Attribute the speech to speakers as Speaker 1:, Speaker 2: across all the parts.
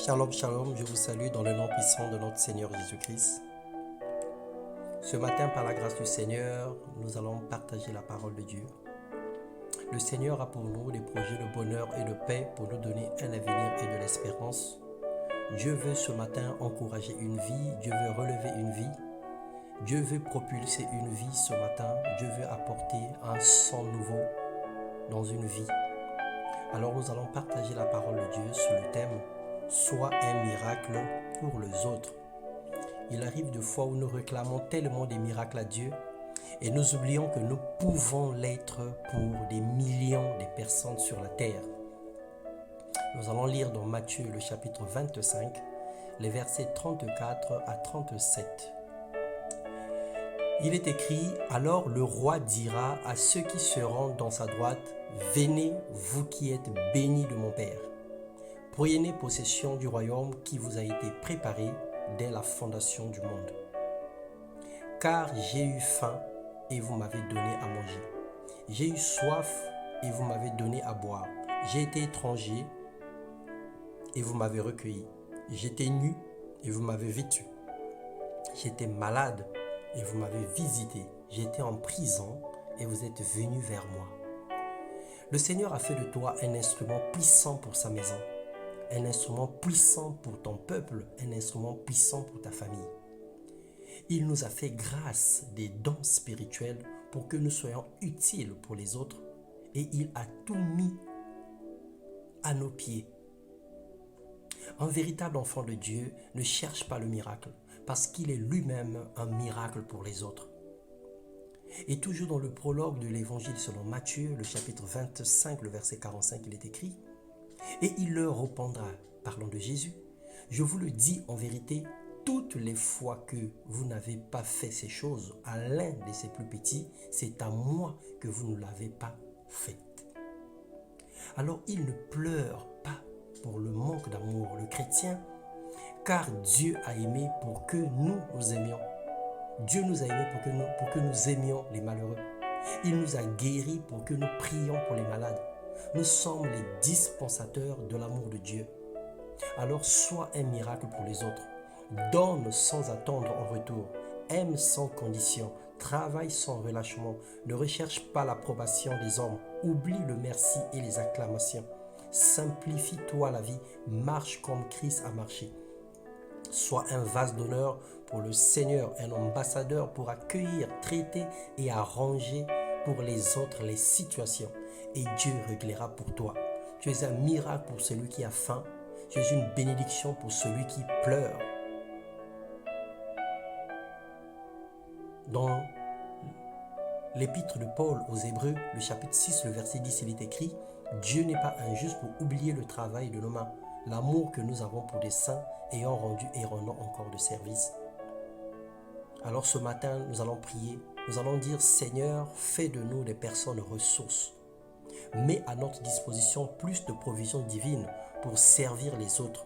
Speaker 1: Shalom, shalom, je vous salue dans le nom puissant de notre Seigneur Jésus-Christ. Ce matin, par la grâce du Seigneur, nous allons partager la parole de Dieu. Le Seigneur a pour nous des projets de bonheur et de paix pour nous donner un avenir et de l'espérance. Dieu veut ce matin encourager une vie, Dieu veut relever une vie, Dieu veut propulser une vie ce matin, Dieu veut apporter un sang nouveau dans une vie. Alors nous allons partager la parole de Dieu sur le thème « Sois un miracle pour les autres ». Il arrive des fois où nous réclamons tellement des miracles à Dieu et nous oublions que nous pouvons l'être pour des millions de personnes sur la terre. Nous allons lire dans Matthieu le chapitre 25, les versets 34 à 37. Il est écrit, « Alors le roi dira à ceux qui seront dans sa droite, « Venez, vous qui êtes bénis de mon Père. Prenez possession du royaume qui vous a été préparé dès la fondation du monde. Car j'ai eu faim et vous m'avez donné à manger. J'ai eu soif et vous m'avez donné à boire. J'ai été étranger et vous m'avez recueilli. J'étais nu et vous m'avez vêtu. J'étais malade et vous m'avez visité. J'étais en prison et vous êtes venus vers moi. » Le Seigneur a fait de toi un instrument puissant pour sa maison, un instrument puissant pour ton peuple, un instrument puissant pour ta famille. Il nous a fait grâce des dons spirituels pour que nous soyons utiles pour les autres et il a tout mis à nos pieds. Un véritable enfant de Dieu ne cherche pas le miracle parce qu'il est lui-même un miracle pour les autres. Et toujours dans le prologue de l'évangile selon Matthieu, le chapitre 25, le verset 45, il est écrit « Et il leur répondra, parlant de Jésus, « Je vous le dis en vérité, toutes les fois que vous n'avez pas fait ces choses à l'un de ces plus petits, c'est à moi que vous ne l'avez pas fait. » Alors il ne pleure pas pour le manque d'amour, le chrétien, car Dieu a aimé pour que nous aimions. Dieu nous a aimés pour que nous aimions les malheureux. Il nous a guéris pour que nous prions pour les malades. Nous sommes les dispensateurs de l'amour de Dieu. Alors sois un miracle pour les autres. Donne sans attendre en retour. Aime sans condition. Travaille sans relâchement. Ne recherche pas l'approbation des hommes. Oublie le merci et les acclamations. Simplifie-toi la vie. Marche comme Christ a marché. Sois un vase d'honneur pour le Seigneur, un ambassadeur pour accueillir, traiter et arranger pour les autres les situations. Et Dieu réglera pour toi. Tu es un miracle pour celui qui a faim. Tu es une bénédiction pour celui qui pleure. Dans l'épître de Paul aux Hébreux, le chapitre 6, le verset 10, il est écrit « Dieu n'est pas injuste pour oublier le travail de nos mains, l'amour que nous avons pour des saints ayant rendu et rendant encore de service. » Alors ce matin, nous allons prier. Nous allons dire « Seigneur, fais de nous des personnes ressources. Mets à notre disposition plus de provisions divines pour servir les autres.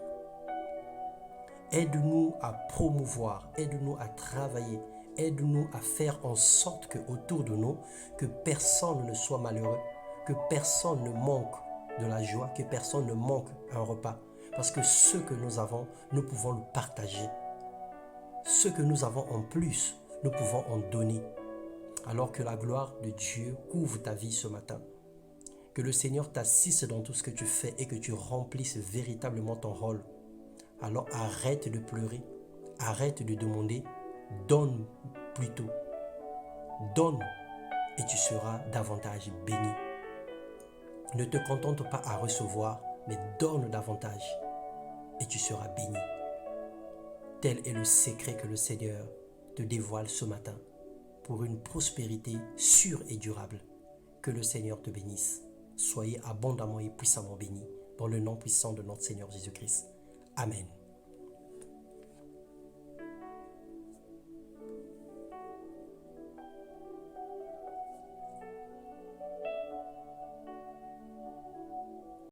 Speaker 1: Aide-nous à promouvoir, aide-nous à travailler, aide-nous à faire en sorte qu'autour de nous, que personne ne soit malheureux, que personne ne manque de la joie, que personne ne manque un repas. Parce que ce que nous avons, nous pouvons le partager. Ce que nous avons en plus, nous pouvons en donner. Alors que la gloire de Dieu couvre ta vie ce matin. Que le Seigneur t'assiste dans tout ce que tu fais et que tu remplisses véritablement ton rôle. Alors arrête de pleurer, arrête de demander, donne plutôt. Donne et tu seras davantage béni. Ne te contente pas à recevoir, mais donne davantage et tu seras béni. Tel est le secret que le Seigneur te dévoile ce matin pour une prospérité sûre et durable. Que le Seigneur te bénisse. Soyez abondamment et puissamment bénis dans le nom puissant de notre Seigneur Jésus-Christ. Amen.